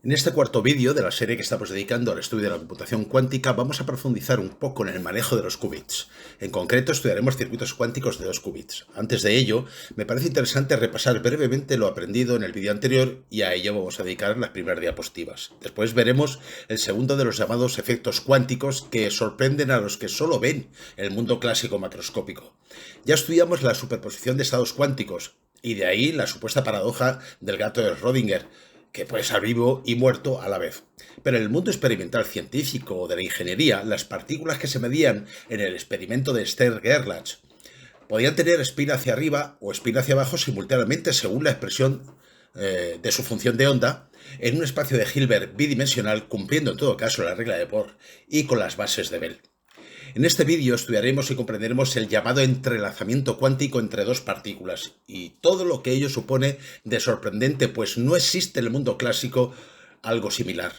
En este cuarto vídeo de la serie que estamos dedicando al estudio de la computación cuántica vamos a profundizar un poco en el manejo de los qubits. En concreto estudiaremos circuitos cuánticos de 2 qubits. Antes de ello, me parece interesante repasar brevemente lo aprendido en el vídeo anterior y a ello vamos a dedicar las primeras diapositivas. Después veremos el segundo de los llamados efectos cuánticos que sorprenden a los que solo ven el mundo clásico macroscópico. Ya estudiamos la superposición de estados cuánticos y de ahí la supuesta paradoja del gato de Schrödinger, que puede ser vivo y muerto a la vez. Pero en el mundo experimental científico o de la ingeniería, las partículas que se medían en el experimento de Stern-Gerlach podían tener spin hacia arriba o spin hacia abajo simultáneamente según la expresión de su función de onda en un espacio de Hilbert bidimensional, cumpliendo en todo caso la regla de Bohr y con las bases de Bell. En este vídeo estudiaremos y comprenderemos el llamado entrelazamiento cuántico entre dos partículas y todo lo que ello supone de sorprendente, pues no existe en el mundo clásico algo similar.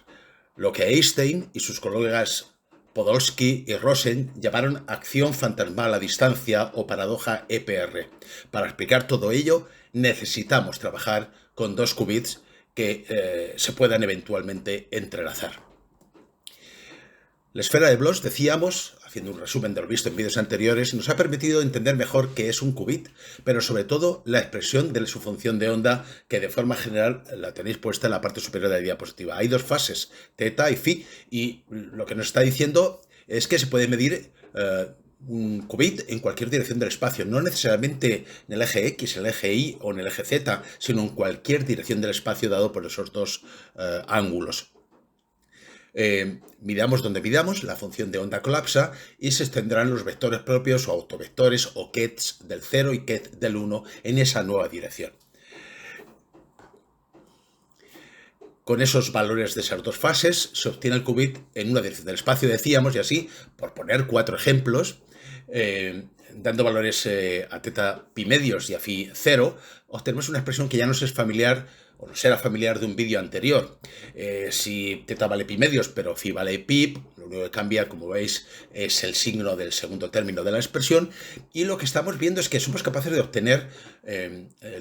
Lo que Einstein y sus colegas Podolsky y Rosen llamaron acción fantasmal a distancia o paradoja EPR. Para explicar todo ello necesitamos trabajar con 2 qubits que se puedan eventualmente entrelazar. La esfera de Bloch, decíamos, haciendo un resumen de lo visto en vídeos anteriores, nos ha permitido entender mejor qué es un qubit, pero sobre todo la expresión de su función de onda, que de forma general la tenéis puesta en la parte superior de la diapositiva. Hay 2 fases, teta y phi, y lo que nos está diciendo es que se puede medir un qubit en cualquier dirección del espacio, no necesariamente en el eje X, en el eje Y o en el eje Z, sino en cualquier dirección del espacio dado por esos 2 ángulos. Midamos donde midamos, la función de onda colapsa y se extenderán los vectores propios o autovectores o kets del 0 y ket del 1 en esa nueva dirección. Con esos valores de esas 2 fases se obtiene el qubit en una dirección del espacio, decíamos, y así, por poner 4 ejemplos, dando valores a teta pi medios y a phi 0, obtenemos una expresión que ya nos es familiar o nos era familiar de un vídeo anterior. Si teta vale pi medios pero phi vale pi, lo único que cambia, como veis, es el signo del segundo término de la expresión, y lo que estamos viendo es que somos capaces de obtener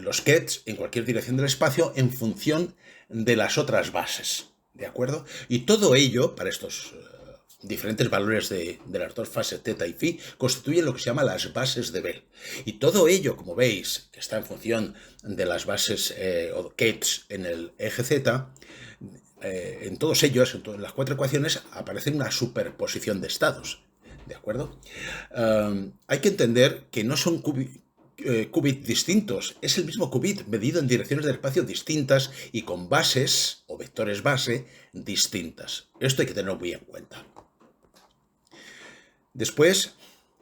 los kets en cualquier dirección del espacio en función de las otras bases, ¿de acuerdo? Y todo ello, para estos diferentes valores de las 2 fases teta y phi, constituyen lo que se llama las bases de Bell. Y todo ello, como veis, que está en función de las bases o kets en el eje Z, en todos ellos, en todas las 4 ecuaciones, aparece una superposición de estados, ¿de acuerdo? Hay que entender que no son qubits distintos, es el mismo qubit medido en direcciones del espacio distintas y con bases o vectores base distintas. Esto hay que tenerlo muy en cuenta. Después,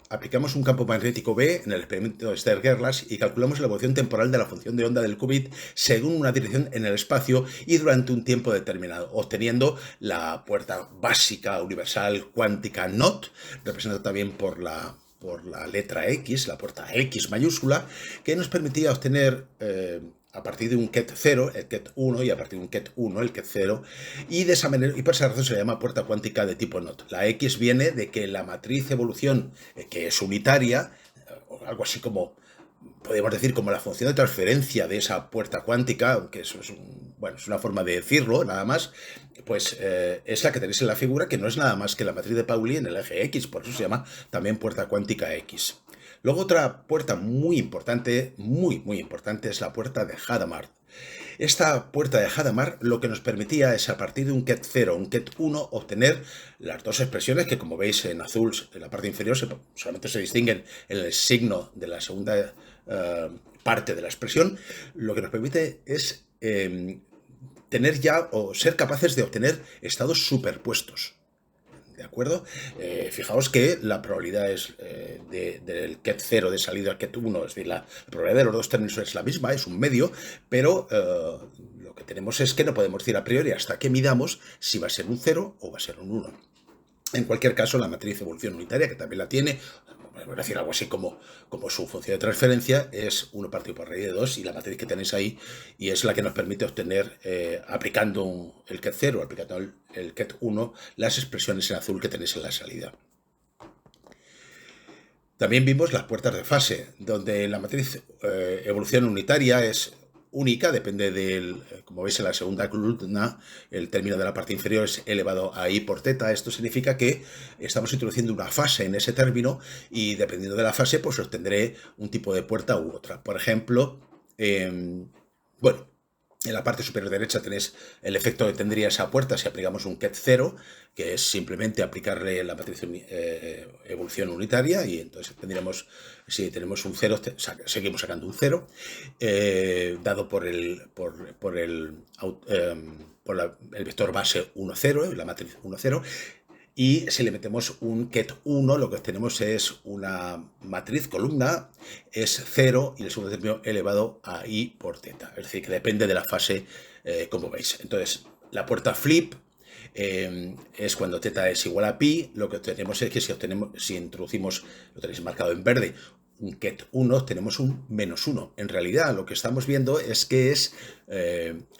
aplicamos un campo magnético B en el experimento de Stern-Gerlach y calculamos la evolución temporal de la función de onda del qubit según una dirección en el espacio y durante un tiempo determinado, obteniendo la puerta básica universal cuántica NOT, representada también por la letra X, la puerta X mayúscula, que nos permitía obtener a partir de un ket 0, el ket 1, y a partir de un ket 1, el ket 0, y de esa manera, y por esa razón se le llama puerta cuántica de tipo NOT. La X viene de que la matriz evolución, que es unitaria, o algo así como, podríamos decir, como la función de transferencia de esa puerta cuántica, aunque eso es, es una forma de decirlo, nada más, pues es la que tenéis en la figura, que no es nada más que la matriz de Pauli en el eje X, por eso se llama también puerta cuántica X. Luego otra puerta muy importante, muy importante, es la puerta de Hadamard. Esta puerta de Hadamard lo que nos permitía es, a partir de un ket 0 o un ket 1, obtener las 2 expresiones que, como veis en azul, en la parte inferior, solamente se distinguen en el signo de la segunda parte de la expresión. Lo que nos permite es tener ya o ser capaces de obtener estados superpuestos. ¿De acuerdo? Fijaos que la probabilidad es del ket 0 de salida al ket 1, es decir, la probabilidad de los 2 términos es la misma, es un medio, pero lo que tenemos es que no podemos decir a priori hasta que midamos si va a ser un 0 o va a ser un 1. En cualquier caso, la matriz de evolución unitaria, que también la tiene, voy a decir algo así como su función de transferencia, es 1 partido por raíz de 2, y la matriz que tenéis ahí, y es la que nos permite obtener, aplicando el ket 0, aplicando el ket 1, las expresiones en azul que tenéis en la salida. También vimos las puertas de fase, donde la matriz evolución unitaria es única, depende del, como veis en la segunda columna, el término de la parte inferior es elevado a i por teta. Esto significa que estamos introduciendo una fase en ese término y dependiendo de la fase, pues obtendré un tipo de puerta u otra. Por ejemplo, bueno, en la parte superior derecha tenéis el efecto que tendría esa puerta si aplicamos un ket 0, que es simplemente aplicarle la matriz evolución unitaria, y entonces tendríamos, si tenemos un 0, seguimos sacando un 0, dado por el vector base 1, 0, la matriz 1, 0. Y si le metemos un ket 1, lo que obtenemos es una matriz columna, es 0 y el segundo término elevado a i por teta. Es decir, que depende de la fase, como veis. Entonces, la puerta flip es cuando teta es igual a pi. Lo que obtenemos es que si introducimos, lo tenéis marcado en verde, un ket 1, tenemos un menos 1. En realidad, lo que estamos viendo es que es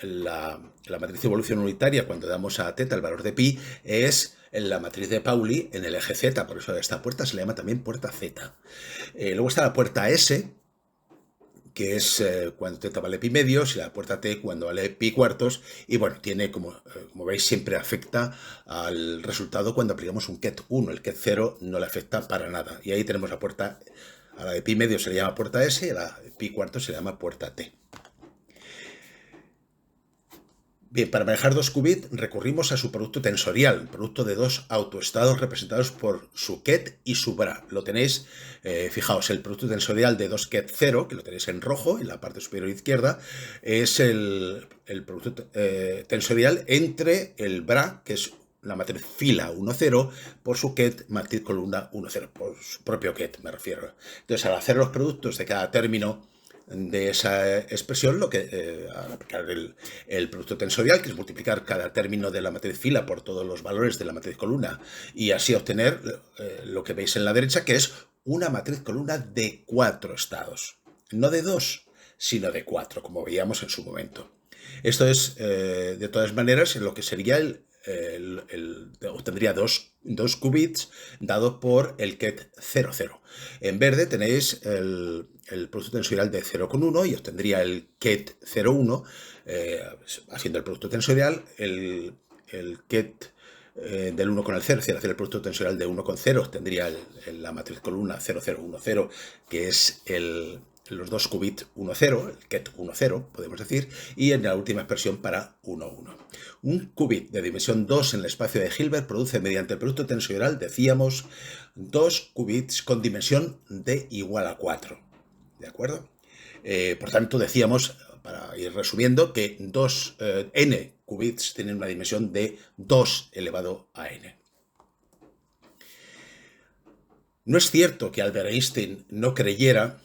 la matriz de evolución unitaria, cuando damos a teta el valor de pi, es la matriz de Pauli en el eje z. Por eso a esta puerta se le llama también puerta z. Luego está la puerta S, que es cuando teta vale pi medios, y la puerta T cuando vale pi cuartos, y bueno, tiene, como veis, siempre afecta al resultado cuando aplicamos un ket 1, el ket 0 no le afecta para nada, y ahí tenemos la puerta, a la de pi medios se le llama puerta S, y a la de pi cuartos se le llama puerta T. Bien, para manejar dos qubits recurrimos a su producto tensorial, producto de dos autoestados representados por su ket y su bra. Lo tenéis, fijaos, el producto tensorial de 2 ket 0, que lo tenéis en rojo, en la parte superior izquierda, es el producto tensorial entre el bra, que es la matriz fila 1, 0, por su ket, matriz columna 1, 0, por su propio ket, me refiero. Entonces, al hacer los productos de cada término de esa expresión, al aplicar el producto tensorial, que es multiplicar cada término de la matriz fila por todos los valores de la matriz columna, y así obtener lo que veis en la derecha, que es una matriz columna de 4 estados. No de 2, sino de 4, como veíamos en su momento. Esto es, de todas maneras, lo que sería obtendría dos qubits dado por el ket 0, 0. En verde tenéis el producto tensorial de 0,1 y obtendría el ket 0,1, haciendo el producto tensorial, el ket del 1 con el 0, es decir, hacer el producto tensorial de 1 con 0, obtendría la matriz columna 0, 0, 1, 0, que es los dos qubits 1, 0, el ket 1, 0, podemos decir, y en la última expresión para 1, 1. Un qubit de dimensión 2 en el espacio de Hilbert produce mediante el producto tensorial, decíamos, dos qubits con dimensión d igual a 4. ¿De acuerdo? Por tanto, decíamos, para ir resumiendo, que n qubits tienen una dimensión de 2 elevado a n. No es cierto que Albert Einstein no creyera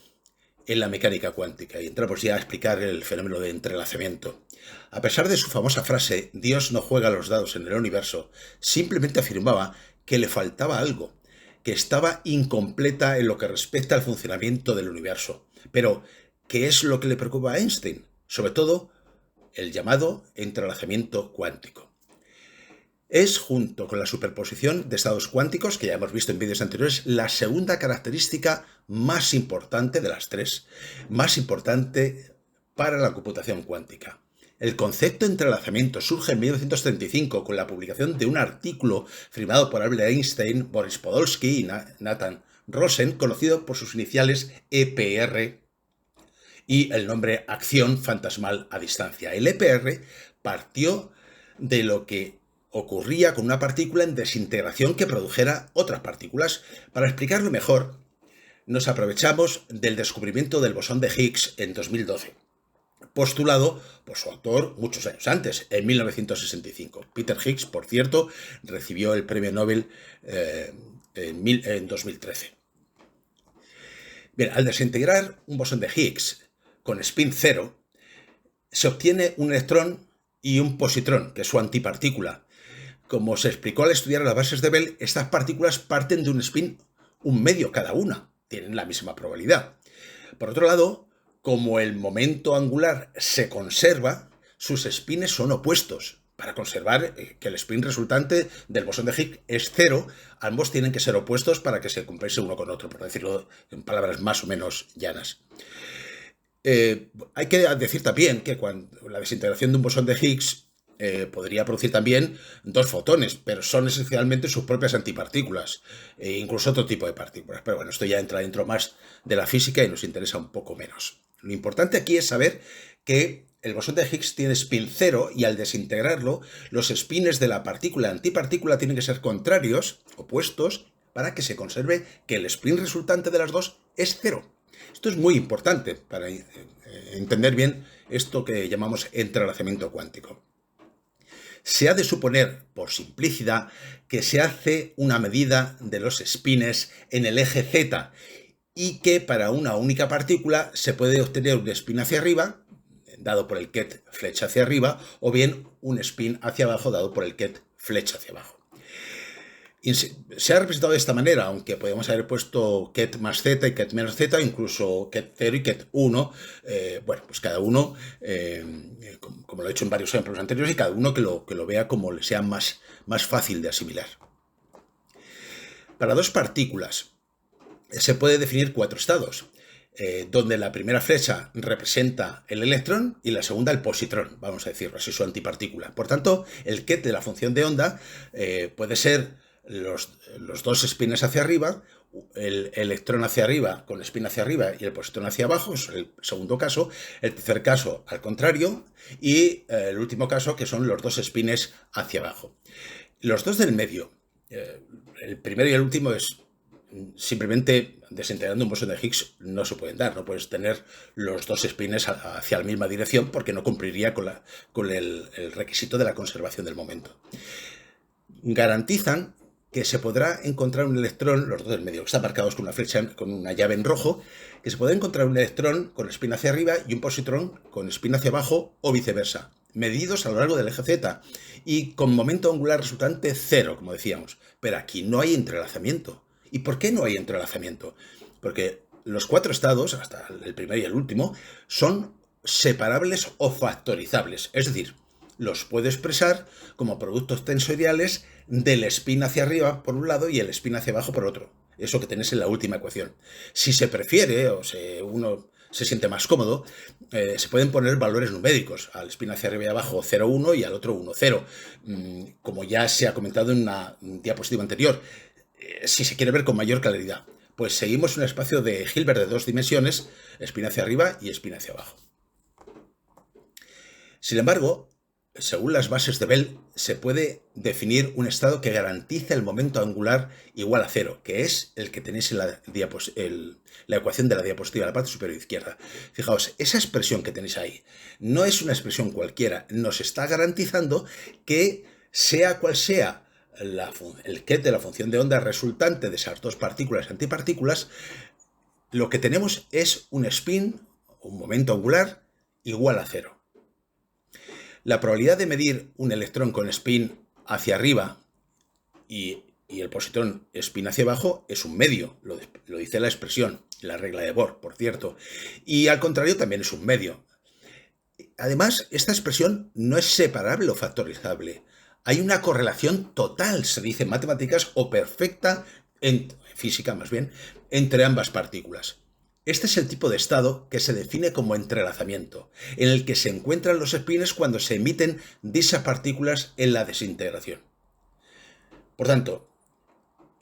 en la mecánica cuántica, y entramos ya a explicar el fenómeno de entrelazamiento. A pesar de su famosa frase, Dios no juega los dados en el universo, simplemente afirmaba que le faltaba algo, que estaba incompleta en lo que respecta al funcionamiento del universo. Pero, ¿qué es lo que le preocupa a Einstein? Sobre todo, el llamado entrelazamiento cuántico. Es, junto con la superposición de estados cuánticos, que ya hemos visto en vídeos anteriores, la segunda característica más importante de las tres, más importante para la computación cuántica. El concepto de entrelazamiento surge en 1935 con la publicación de un artículo firmado por Albert Einstein, Boris Podolsky y Nathan Rosen, conocido por sus iniciales EPR y el nombre acción fantasmal a distancia. El EPR partió de lo que ocurría con una partícula en desintegración que produjera otras partículas. Para explicarlo mejor, nos aprovechamos del descubrimiento del bosón de Higgs en 2012, postulado por su autor muchos años antes, en 1965. Peter Higgs, por cierto, recibió el premio Nobel en 2013. Bien, al desintegrar un bosón de Higgs con spin 0, se obtiene un electrón y un positrón, que es su antipartícula. Como se explicó al estudiar las bases de Bell, estas partículas parten de un spin 1/2 cada una, tienen la misma probabilidad. Por otro lado, como el momento angular se conserva, sus spines son opuestos. Para conservar que el spin resultante del bosón de Higgs es 0, ambos tienen que ser opuestos para que se compense uno con otro, por decirlo en palabras más o menos llanas. Hay que decir también que cuando la desintegración de un bosón de Higgs podría producir también dos fotones, pero son esencialmente sus propias antipartículas, e incluso otro tipo de partículas. Pero bueno, esto ya entra dentro más de la física y nos interesa un poco menos. Lo importante aquí es saber que el bosón de Higgs tiene spin cero y al desintegrarlo, los spins de la partícula antipartícula tienen que ser contrarios, opuestos, para que se conserve que el spin resultante de las dos es cero. Esto es muy importante para entender bien esto que llamamos entrelazamiento cuántico. Se ha de suponer, por simplicidad, que se hace una medida de los spines en el eje Z y que para una única partícula se puede obtener un spin hacia arriba, dado por el ket flecha hacia arriba, o bien un spin hacia abajo, dado por el ket flecha hacia abajo. Se ha representado de esta manera, aunque podemos haber puesto ket más z y ket menos z, incluso ket 0 y ket 1. Bueno, pues cada uno, como lo he hecho en varios ejemplos anteriores, y cada uno que lo vea como le sea más fácil de asimilar. Para dos partículas se puede definir cuatro estados, donde la primera flecha representa el electrón y la segunda el positrón, vamos a decirlo así, su antipartícula. Por tanto, el ket de la función de onda puede ser los dos spins hacia arriba, el electrón hacia arriba con spin hacia arriba y el positrón hacia abajo, es el segundo caso. El tercer caso al contrario y el último caso que son los dos spins hacia abajo. Los dos del medio, el primero y el último es simplemente desintegrando un bosón de Higgs no se pueden dar, no puedes tener los dos spins hacia la misma dirección porque no cumpliría con el requisito de la conservación del momento. Garantizan que se podrá encontrar un electrón, los dos del medio, que están marcados con una flecha, con una llave en rojo, que se puede encontrar un electrón con spin hacia arriba y un positrón con spin hacia abajo o viceversa, medidos a lo largo del eje Z y con momento angular resultante cero, como decíamos. Pero aquí no hay entrelazamiento. ¿Y por qué no hay entrelazamiento? Porque los cuatro estados, hasta el primero y el último, son separables o factorizables, es decir, los puedo expresar como productos tensoriales del spin hacia arriba por un lado y el spin hacia abajo por otro. Eso que tenéis en la última ecuación. Si se prefiere o uno se siente más cómodo, se pueden poner valores numéricos. Al spin hacia arriba y abajo 0,1 y al otro 1,0. Como ya se ha comentado en una diapositiva anterior. Si se quiere ver con mayor claridad. Pues seguimos un espacio de Hilbert de dos dimensiones, spin hacia arriba y spin hacia abajo. Sin embargo, según las bases de Bell, se puede definir un estado que garantiza el momento angular igual a cero, que es el que tenéis en la ecuación de la diapositiva, en la parte superior izquierda. Fijaos, esa expresión que tenéis ahí no es una expresión cualquiera, nos está garantizando que sea cual sea el ket de la función de onda resultante de esas dos partículas y antipartículas, lo que tenemos es un spin, un momento angular, igual a cero. La probabilidad de medir un electrón con spin hacia arriba y el positrón spin hacia abajo es un medio, lo dice la expresión, la regla de Bohr, por cierto, y al contrario también es un medio. Además, esta expresión no es separable o factorizable. Hay una correlación total, se dice en matemáticas, o perfecta, en física más bien, entre ambas partículas. Este es el tipo de estado que se define como entrelazamiento, en el que se encuentran los spins cuando se emiten dichas partículas en la desintegración. Por tanto,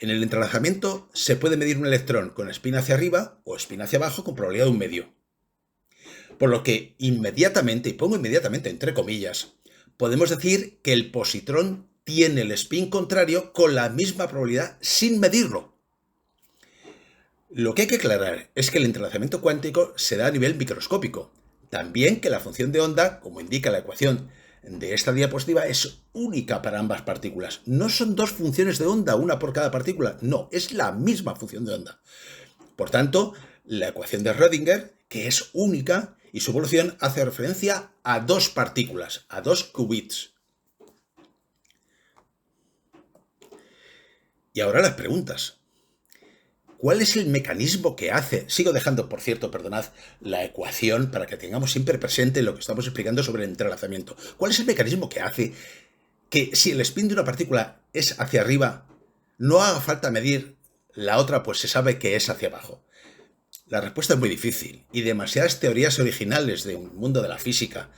en el entrelazamiento se puede medir un electrón con spin hacia arriba o spin hacia abajo con probabilidad de un medio. Por lo que inmediatamente, y pongo inmediatamente entre comillas, podemos decir que el positrón tiene el spin contrario con la misma probabilidad sin medirlo. Lo que hay que aclarar es que el entrelazamiento cuántico se da a nivel microscópico. También que la función de onda, como indica la ecuación de esta diapositiva, es única para ambas partículas. No son dos funciones de onda, una por cada partícula. No, es la misma función de onda. Por tanto, la ecuación de Schrödinger, que es única, y su evolución hace referencia a dos partículas, a dos qubits. Y ahora las preguntas. ¿Cuál es el mecanismo que hace? Sigo dejando, por cierto, perdonad, la ecuación para que tengamos siempre presente lo que estamos explicando sobre el entrelazamiento. ¿Cuál es el mecanismo que hace que si el spin de una partícula es hacia arriba, no haga falta medir la otra, pues se sabe que es hacia abajo? La respuesta es muy difícil y demasiadas teorías originales de un mundo de la física.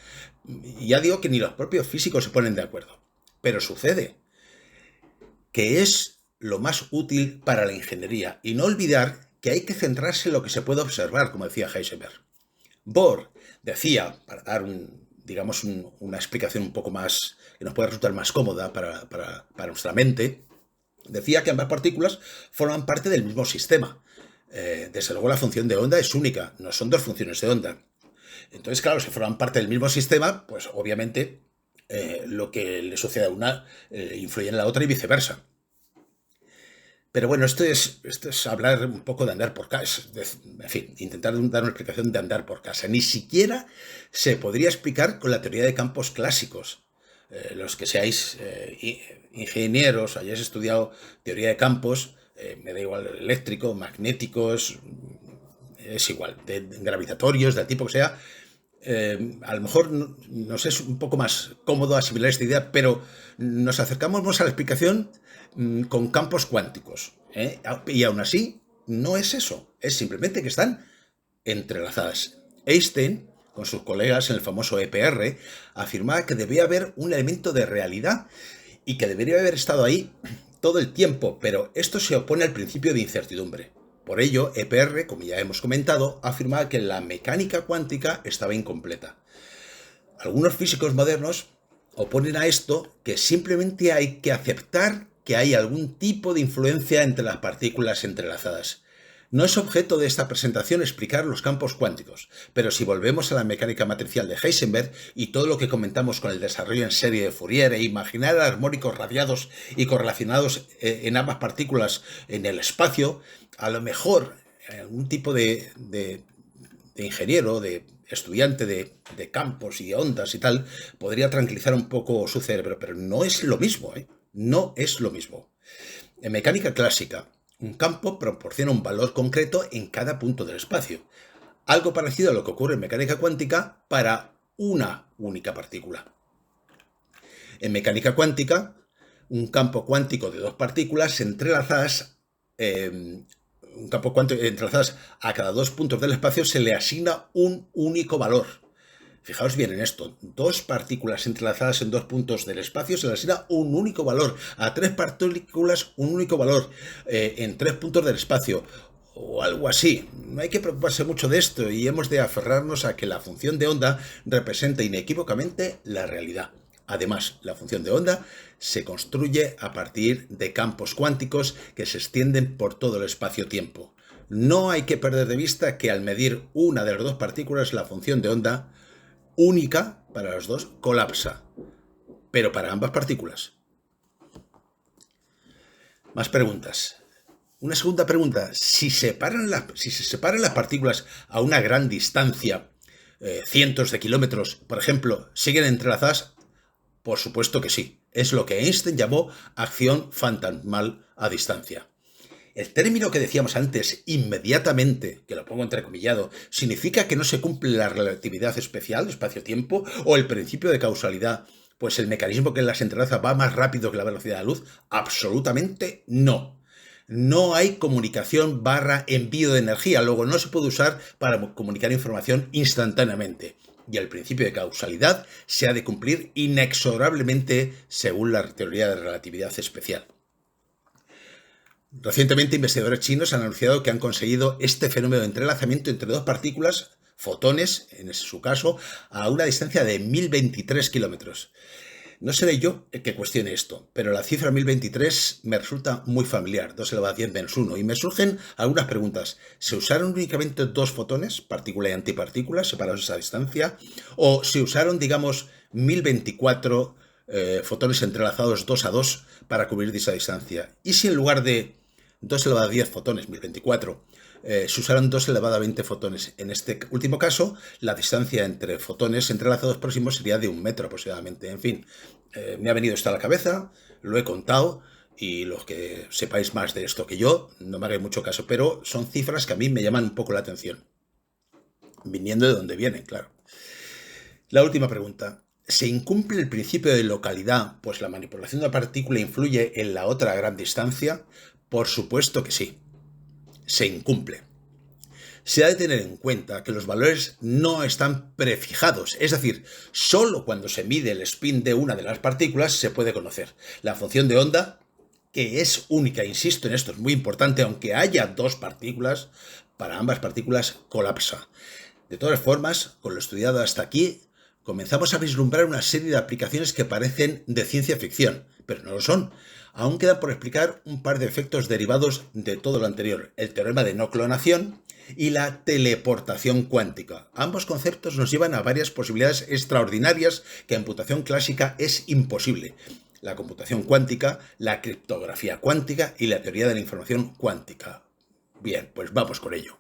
Ya digo que ni los propios físicos se ponen de acuerdo. Pero sucede que es lo más útil para la ingeniería y no olvidar que hay que centrarse en lo que se puede observar, como decía Heisenberg. Bohr decía, para dar una explicación un poco más, que nos puede resultar más cómoda para nuestra mente, decía que ambas partículas forman parte del mismo sistema. Desde luego la función de onda es única, no son dos funciones de onda. Entonces, claro, si forman parte del mismo sistema, pues obviamente lo que le sucede a una influye en la otra y viceversa. Pero bueno, esto es hablar un poco de andar por casa, en fin, intentar dar una explicación de andar por casa. Ni siquiera se podría explicar con la teoría de campos clásicos. Los que seáis ingenieros, hayáis estudiado teoría de campos, me da igual eléctrico, magnéticos, es igual, de gravitatorios, del tipo que sea, a lo mejor nos es un poco más cómodo asimilar esta idea, pero nos acercamos más a la explicación con campos cuánticos. Y aún así, no es eso, es simplemente que están entrelazadas. Einstein, con sus colegas en el famoso EPR, afirmaba que debía haber un elemento de realidad y que debería haber estado ahí todo el tiempo, pero esto se opone al principio de incertidumbre. Por ello, EPR, como ya hemos comentado, afirmaba que la mecánica cuántica estaba incompleta. Algunos físicos modernos oponen a esto que simplemente hay que aceptar que hay algún tipo de influencia entre las partículas entrelazadas. No es objeto de esta presentación explicar los campos cuánticos, pero si volvemos a la mecánica matricial de Heisenberg y todo lo que comentamos con el desarrollo en serie de Fourier e imaginar armónicos radiados y correlacionados en ambas partículas en el espacio, a lo mejor algún tipo de ingeniero, de estudiante de campos y ondas y tal, podría tranquilizar un poco su cerebro, pero no es lo mismo, ¿eh? No es lo mismo. En mecánica clásica, un campo proporciona un valor concreto en cada punto del espacio. Algo parecido a lo que ocurre en mecánica cuántica para una única partícula. En mecánica cuántica, un campo cuántico de dos partículas entrelazadas, entrelazadas a cada dos puntos del espacio se le asigna un único valor. Fijaos bien en esto, dos partículas entrelazadas en dos puntos del espacio se le asigna un único valor, a tres partículas un único valor en tres puntos del espacio, o algo así. No hay que preocuparse mucho de esto y hemos de aferrarnos a que la función de onda representa inequívocamente la realidad. Además, la función de onda se construye a partir de campos cuánticos que se extienden por todo el espacio-tiempo. No hay que perder de vista que al medir una de las dos partículas, la función de onda única para los dos colapsa, pero para ambas partículas. Más preguntas. Una segunda pregunta, si se separan las partículas a una gran distancia, cientos de kilómetros, por ejemplo, ¿siguen entrelazadas? Por supuesto que sí. Es lo que Einstein llamó acción fantasmal a distancia. El término que decíamos antes, inmediatamente, que lo pongo entrecomillado, significa que no se cumple la relatividad especial, espacio-tiempo, o el principio de causalidad, pues el mecanismo que las entrelaza va más rápido que la velocidad de la luz. Absolutamente no. No hay comunicación / envío de energía, luego no se puede usar para comunicar información instantáneamente. Y el principio de causalidad se ha de cumplir inexorablemente según la teoría de relatividad especial. Recientemente, investigadores chinos han anunciado que han conseguido este fenómeno de entrelazamiento entre dos partículas, fotones, en su caso, a una distancia de 1023 kilómetros. No seré yo el que cuestione esto, pero la cifra 1023 me resulta muy familiar, 2 elevado a 10 menos 1, y me surgen algunas preguntas. ¿Se usaron únicamente dos fotones, partícula y antipartícula, separados a esa distancia? ¿O se usaron, digamos, 1024 fotones entrelazados 2 a 2 para cubrir esa distancia? ¿Y si en lugar de 2 elevado a 10 fotones, 1024, se usaron 2 elevado a 20 fotones? En este último caso, la distancia entre fotones entrelazados próximos sería de 1 metro aproximadamente. En fin, me ha venido esto a la cabeza, lo he contado, y los que sepáis más de esto que yo, no me hagáis mucho caso, pero son cifras que a mí me llaman un poco la atención, viniendo de donde vienen, claro. La última pregunta. ¿Se incumple el principio de localidad, pues la manipulación de la partícula influye en la otra a gran distancia? Por supuesto que sí. Se incumple. Se ha de tener en cuenta que los valores no están prefijados, es decir, solo cuando se mide el spin de una de las partículas se puede conocer. La función de onda, que es única, insisto en esto, es muy importante, aunque haya dos partículas, para ambas partículas colapsa. De todas formas, con lo estudiado hasta aquí, comenzamos a vislumbrar una serie de aplicaciones que parecen de ciencia ficción, pero no lo son. Aún quedan por explicar un par de efectos derivados de todo lo anterior, el teorema de no clonación y la teleportación cuántica. Ambos conceptos nos llevan a varias posibilidades extraordinarias que en computación clásica es imposible. La computación cuántica, la criptografía cuántica y la teoría de la información cuántica. Bien, pues vamos con ello.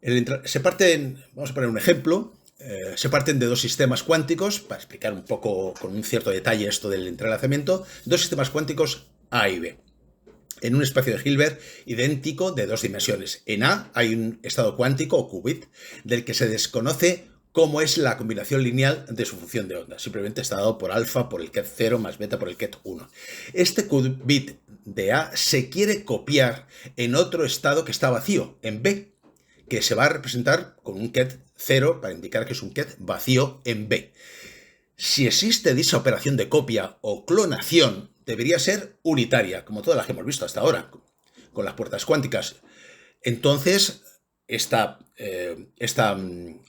Vamos a poner un ejemplo. Se parten de dos sistemas cuánticos, para explicar un poco con un cierto detalle esto del entrelazamiento, dos sistemas cuánticos A y B, en un espacio de Hilbert idéntico de dos dimensiones. En A hay un estado cuántico o qubit del que se desconoce cómo es la combinación lineal de su función de onda. Simplemente está dado por alfa por el ket 0 más beta por el ket 1. Este qubit de A se quiere copiar en otro estado que está vacío, en B, que se va a representar con un ket 0 para indicar que es un ket vacío en B. Si existe dicha operación de copia o clonación, debería ser unitaria, como todas las que hemos visto hasta ahora, con las puertas cuánticas. Entonces, esta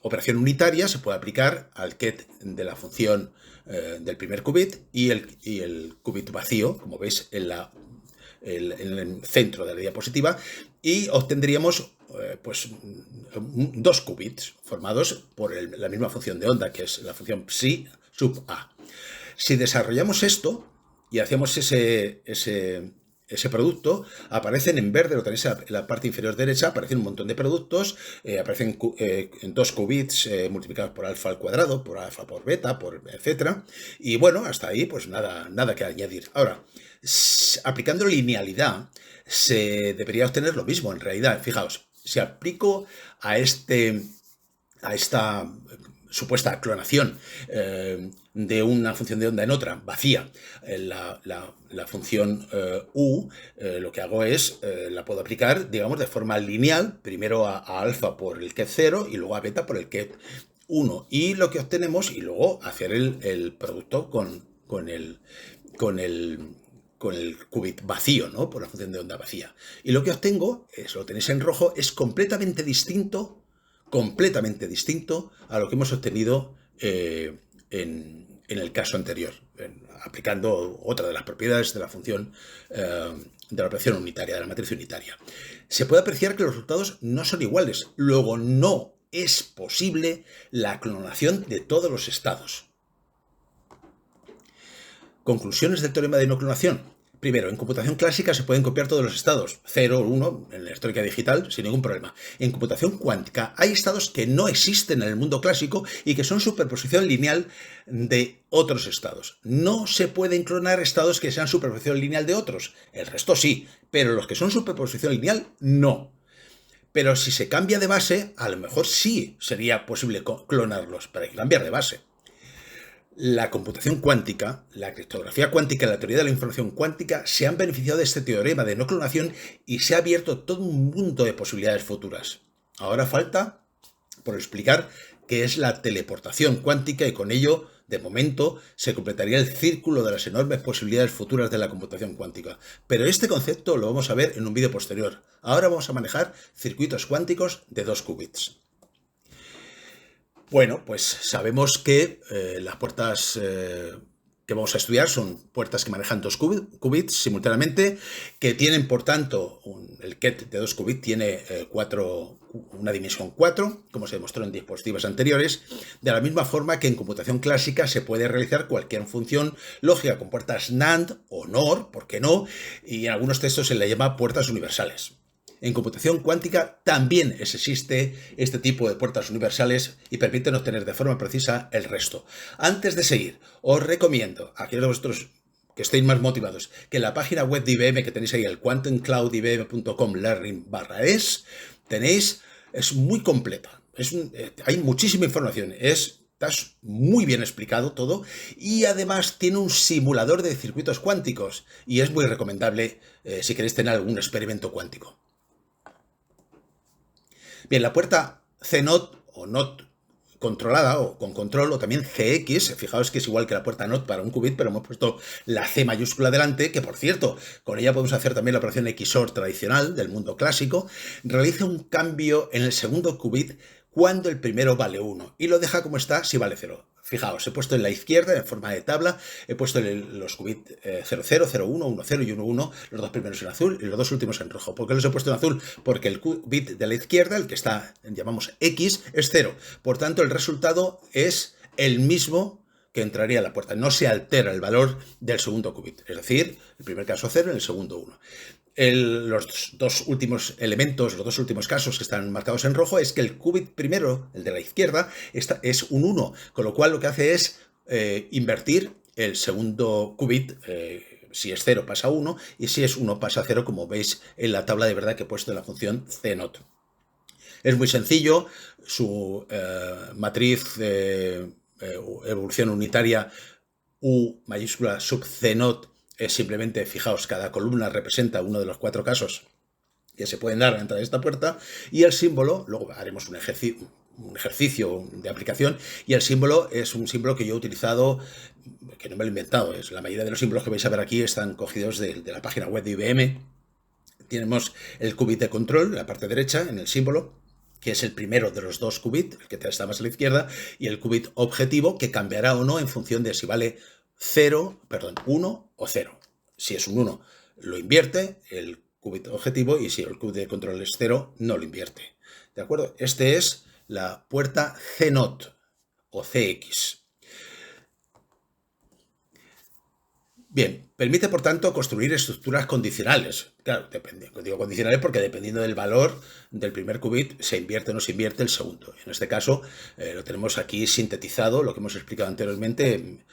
operación unitaria se puede aplicar al ket de la función del primer qubit y el qubit vacío, como veis en el centro de la diapositiva, y obtendríamos pues dos qubits formados por la misma función de onda, que es la función psi sub a. Si desarrollamos esto y hacemos ese producto, aparecen en verde, lo tenéis en la parte inferior derecha, aparecen un montón de productos, aparecen en dos qubits multiplicados por alfa al cuadrado, por alfa por beta, etcétera. Y bueno, hasta ahí pues nada que añadir. Ahora, aplicando linealidad, se debería obtener lo mismo en realidad. Fijaos, si aplico a esta supuesta clonación de una función de onda en otra, vacía, la función u, lo que hago es, la puedo aplicar, digamos, de forma lineal, primero a alfa por el ket 0 y luego a beta por el ket 1. Y lo que obtenemos, y luego hacer el producto con el qubit vacío, ¿no? Por la función de onda vacía. Y lo que obtengo, lo tenéis en rojo, es completamente distinto a lo que hemos obtenido en el caso anterior, aplicando otra de las propiedades de la función de la operación unitaria, de la matriz unitaria. Se puede apreciar que los resultados no son iguales, luego no es posible la clonación de todos los estados. Conclusiones del teorema de no clonación. Primero, en computación clásica se pueden copiar todos los estados, 0, 1, en la electrónica digital, sin ningún problema. En computación cuántica hay estados que no existen en el mundo clásico y que son superposición lineal de otros estados. No se pueden clonar estados que sean superposición lineal de otros. El resto sí, pero los que son superposición lineal, no. Pero si se cambia de base, a lo mejor sí sería posible clonarlos, pero hay que cambiar de base. La computación cuántica, la criptografía cuántica y la teoría de la información cuántica se han beneficiado de este teorema de no clonación y se ha abierto todo un mundo de posibilidades futuras. Ahora falta por explicar qué es la teleportación cuántica y con ello, de momento, se completaría el círculo de las enormes posibilidades futuras de la computación cuántica. Pero este concepto lo vamos a ver en un vídeo posterior. Ahora vamos a manejar circuitos cuánticos de 2 qubits. Bueno, pues sabemos que las puertas que vamos a estudiar son puertas que manejan 2 qubits simultáneamente, que tienen, por tanto, el ket de 2 qubits tiene una dimensión 4, como se demostró en diapositivas anteriores, de la misma forma que en computación clásica se puede realizar cualquier función lógica con puertas NAND o NOR, ¿por qué no? Y en algunos textos se le llama puertas universales. En computación cuántica también existe este tipo de puertas universales y permiten obtener de forma precisa el resto. Antes de seguir, os recomiendo a aquellos de vosotros que estéis más motivados que en la página web de IBM que tenéis ahí, el quantumcloudibm.com/learning/es, es muy completa. Hay muchísima información. Está muy bien explicado todo y además tiene un simulador de circuitos cuánticos y es muy recomendable si queréis tener algún experimento cuántico. Bien, la puerta CNOT o NOT controlada o con control, o también CX, fijaos que es igual que la puerta NOT para un qubit, pero hemos puesto la C mayúscula delante, que por cierto, con ella podemos hacer también la operación XOR tradicional del mundo clásico, realiza un cambio en el segundo qubit cuando el primero vale 1 y lo deja como está si vale 0. Fijaos, he puesto en la izquierda, en forma de tabla, he puesto los qubits 00, 01, 10 y 11, los dos primeros en azul y los dos últimos en rojo. ¿Por qué los he puesto en azul? Porque el qubit de la izquierda, el que está, llamamos X, es 0. Por tanto, el resultado es el mismo que entraría a la puerta. No se altera el valor del segundo qubit. Es decir, el primer caso 0, en el segundo 1. Los dos últimos elementos, los dos últimos casos que están marcados en rojo, es que el qubit primero, el de la izquierda, es un 1, con lo cual lo que hace es invertir el segundo qubit. Si es 0 pasa a 1 y si es 1 pasa a 0, como veis en la tabla de verdad que he puesto en la función CNOT. Es muy sencillo, su matriz evolución unitaria U mayúscula sub CNOT es simplemente, fijaos, cada columna representa uno de los 4 casos que se pueden dar a la entrada de esta puerta, y el símbolo, luego haremos un ejercicio de aplicación, y el símbolo es un símbolo que yo he utilizado, que no me lo he inventado, es la mayoría de los símbolos que vais a ver aquí están cogidos de la página web de IBM. Tenemos el qubit de control en la parte derecha, en el símbolo, que es el primero de los dos qubits, el que está más a la izquierda, y el qubit objetivo, que cambiará o no en función de si vale 1 o 0. Si es un 1, lo invierte el qubit objetivo, y si el qubit de control es 0, no lo invierte. ¿De acuerdo? Este es la puerta CNOT o CX. Bien, permite por tanto construir estructuras condicionales. Claro, digo condicionales porque dependiendo del valor del primer qubit se invierte o no se invierte el segundo. En este caso lo tenemos aquí sintetizado, lo que hemos explicado anteriormente,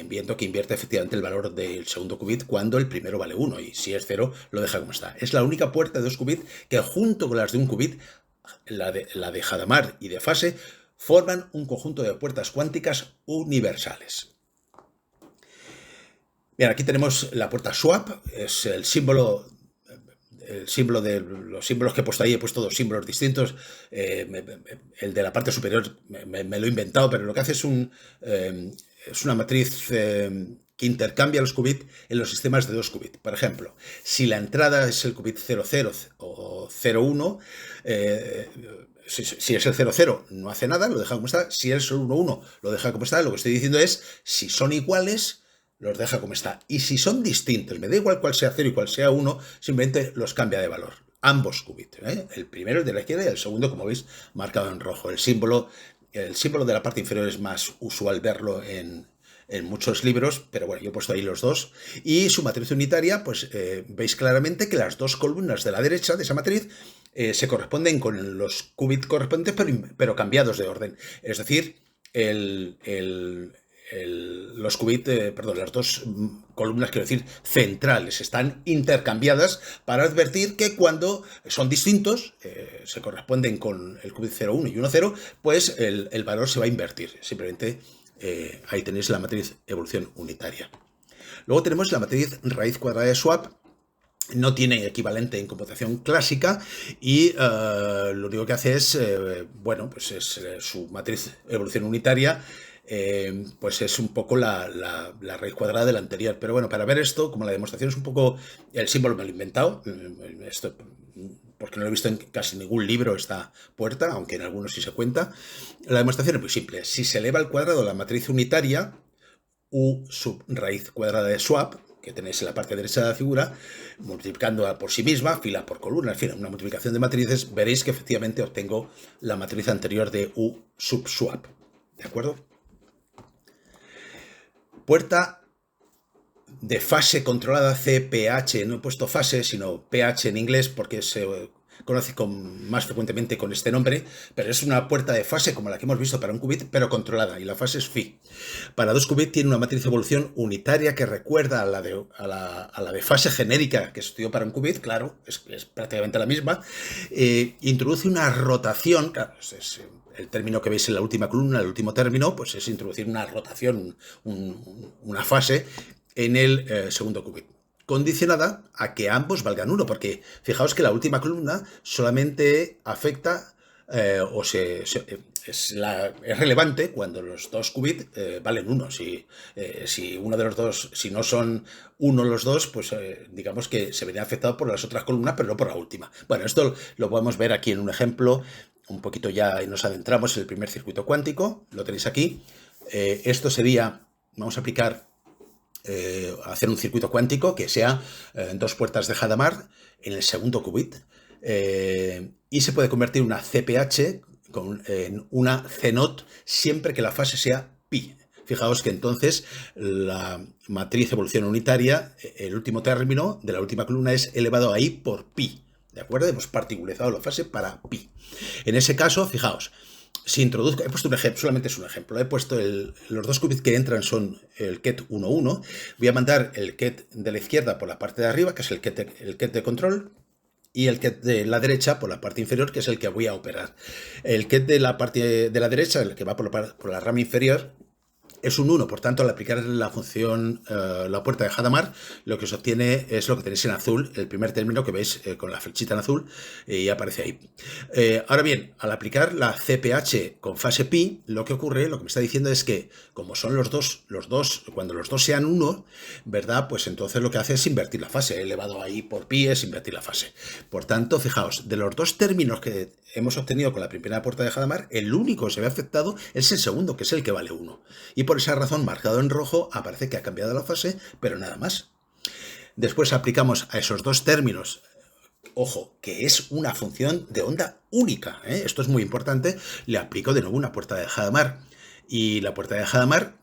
viendo que invierte efectivamente el valor del segundo qubit cuando el primero vale 1 y si es 0 lo deja como está. Es la única puerta de 2 qubits que junto con las de un qubit, la de Hadamard y de fase, forman un conjunto de puertas cuánticas universales. Bien, aquí tenemos la puerta swap, es el símbolo de los símbolos que he puesto ahí. He puesto dos símbolos distintos. El de la parte superior me lo he inventado, pero lo que hace es una matriz que intercambia los qubits en los sistemas de 2 qubits. Por ejemplo, si la entrada es el qubit 00 o 01, si es el 00 no hace nada, lo deja como está. Si es el 11 lo deja como está. Lo que estoy diciendo es, si son iguales, los deja como está. Y si son distintos, me da igual cuál sea 0 y cuál sea 1, simplemente los cambia de valor. Ambos qubits, el primero, el de la izquierda, y el segundo, como veis, marcado en rojo. El símbolo de la parte inferior es más usual verlo en muchos libros, pero bueno, yo he puesto ahí los dos. Y su matriz unitaria, pues veis claramente que las dos columnas de la derecha de esa matriz se corresponden con los qubits correspondientes, pero cambiados de orden. Es decir, los qubits, las dos columnas, quiero decir, centrales, están intercambiadas para advertir que cuando son distintos, se corresponden con el qubit 01 y 10, pues el valor se va a invertir. Simplemente ahí tenéis la matriz evolución unitaria. Luego tenemos la matriz raíz cuadrada de Schwab. No tiene equivalente en computación clásica y lo único que hace es, su matriz evolución unitaria, pues es un poco la raíz cuadrada de la anterior. Pero bueno, para ver esto, como la demostración es un poco, el símbolo me lo he inventado, esto, porque no lo he visto en casi ningún libro esta puerta, aunque en algunos sí se cuenta. La demostración es muy simple. Si se eleva al cuadrado la matriz unitaria, U sub raíz cuadrada de Schwab, que tenéis en la parte derecha de la figura, multiplicando por sí misma, fila por columna, en fin, una multiplicación de matrices, veréis que efectivamente obtengo la matriz anterior de U sub Schwab. ¿De acuerdo? Puerta de fase controlada CPH, no he puesto fase, sino pH en inglés, porque se conoce más frecuentemente con este nombre, pero es una puerta de fase como la que hemos visto para un qubit, pero controlada, y la fase es phi. Para 2 qubits tiene una matriz de evolución unitaria que recuerda a la de fase genérica que se estudió para un qubit, claro, es prácticamente la misma. Introduce una rotación, claro, es el término que veis en la última columna, el último término, pues es introducir una rotación, una fase en el segundo qubit, condicionada a que ambos valgan 1, porque fijaos que la última columna solamente afecta es relevante cuando los dos qubits valen 1. Si uno de los dos, si no son 1 los dos, pues digamos que se vería afectado por las otras columnas, pero no por la última. Bueno, esto lo podemos ver aquí en un ejemplo, un poquito ya, y nos adentramos en el primer circuito cuántico, lo tenéis aquí. Esto sería, vamos a aplicar, hacer un circuito cuántico que sea dos puertas de Hadamard en el segundo qubit, y se puede convertir una CPH en una CNOT siempre que la fase sea pi. Fijaos que entonces la matriz evolución unitaria, el último término de la última columna es elevado a i por pi. ¿De acuerdo? Hemos particularizado la fase para pi. En ese caso, fijaos, si introduzco, he puesto un ejemplo, solamente es un ejemplo, he puesto los dos qubits que entran son el ket 1,1, voy a mandar el ket de la izquierda por la parte de arriba, que es el ket de control, y el ket de la derecha por la parte inferior, que es el que voy a operar. El ket de la parte de la derecha, el que va por la rama inferior, es un 1, por tanto, al aplicar la función, la puerta de Hadamard, lo que se obtiene es lo que tenéis en azul, el primer término que veis con la flechita en azul, y aparece ahí. Ahora bien, al aplicar la CPH con fase pi, lo que ocurre, lo que me está diciendo es que, como son los dos, cuando los dos sean 1, ¿verdad? Pues entonces lo que hace es invertir la fase, elevado ahí por pi es invertir la fase. Por tanto, fijaos, de los dos términos que hemos obtenido con la primera puerta de Hadamard, el único que se ve afectado es el segundo, que es el que vale 1. Y por esa razón, marcado en rojo, aparece que ha cambiado la fase, pero nada más. Después aplicamos a esos dos términos, ojo, que es una función de onda única, ¿eh? Esto es muy importante, le aplico de nuevo una puerta de Hadamard. Y la puerta de Hadamard,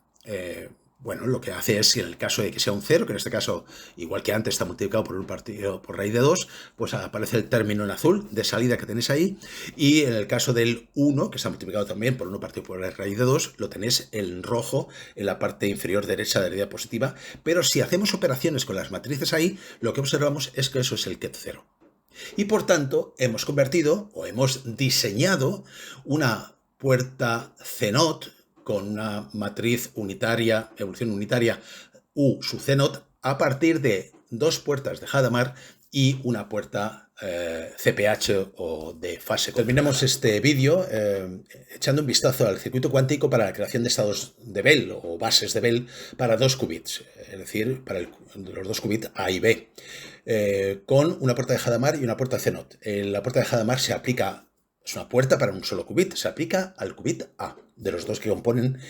bueno, lo que hace es, en el caso de que sea un 0, que en este caso, igual que antes, está multiplicado por un partido por raíz de 2, pues aparece el término en azul de salida que tenéis ahí, y en el caso del 1, que está multiplicado también por 1 partido por raíz de 2, lo tenéis en rojo en la parte inferior derecha de la diapositiva, pero si hacemos operaciones con las matrices ahí, lo que observamos es que eso es el ket 0. Y por tanto, hemos convertido o hemos diseñado una puerta CNOT con una matriz unitaria, evolución unitaria U sub CNOT, a partir de dos puertas de Hadamard y una puerta CPH o de fase. Terminamos este vídeo echando un vistazo al circuito cuántico para la creación de estados de Bell o bases de Bell para dos qubits, es decir, para los dos qubits A y B, con una puerta de Hadamard y una puerta CNOT. La puerta de Hadamard se aplica, es una puerta para un solo qubit, se aplica al qubit A, de los dos que componen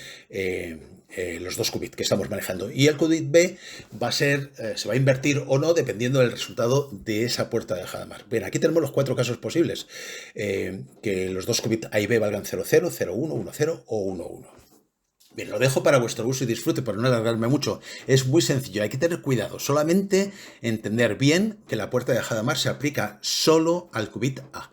los dos qubits que estamos manejando. Y el qubit B va a ser, se va a invertir o no dependiendo del resultado de esa puerta de Hadamard. Bien, aquí tenemos los cuatro casos posibles, que los dos qubits A y B valgan 0,0, 0,1, 1,0 o 1,1. Bien, lo dejo para vuestro uso y disfrute, por no alargarme mucho. Es muy sencillo, hay que tener cuidado. Solamente entender bien que la puerta de Hadamard se aplica solo al qubit A.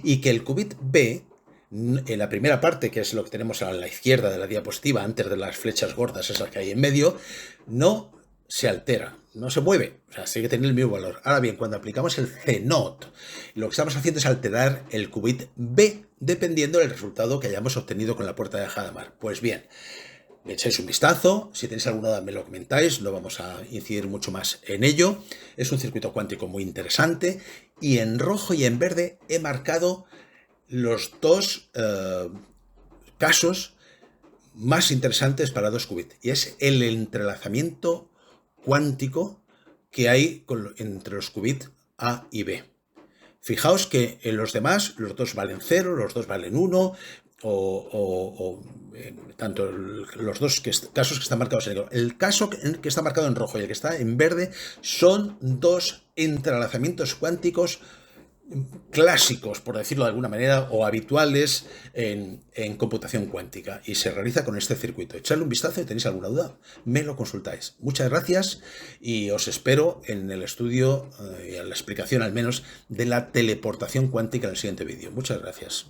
Y que el qubit B, en la primera parte, que es lo que tenemos a la izquierda de la diapositiva, antes de las flechas gordas, esas que hay en medio, no se altera, no se mueve, o sea, sigue teniendo el mismo valor. Ahora bien, cuando aplicamos el CNOT, lo que estamos haciendo es alterar el qubit B, dependiendo del resultado que hayamos obtenido con la puerta de Hadamard. Pues bien, le echáis un vistazo, si tenéis alguna duda me lo comentáis, no vamos a incidir mucho más en ello. Es un circuito cuántico muy interesante y en rojo y en verde he marcado los dos casos más interesantes para dos qubits, y es el entrelazamiento cuántico que hay entre los qubits A y B. Fijaos que en los demás los dos valen 0, los dos valen 1, tanto los dos casos que están marcados en negro. El caso que está marcado en rojo y el que está en verde son dos entrelazamientos cuánticos clásicos, por decirlo de alguna manera, o habituales en computación cuántica, y se realiza con este circuito. Echadle un vistazo y tenéis alguna duda, me lo consultáis. Muchas gracias y os espero en el estudio y en la explicación al menos de la teleportación cuántica en el siguiente vídeo. Muchas gracias.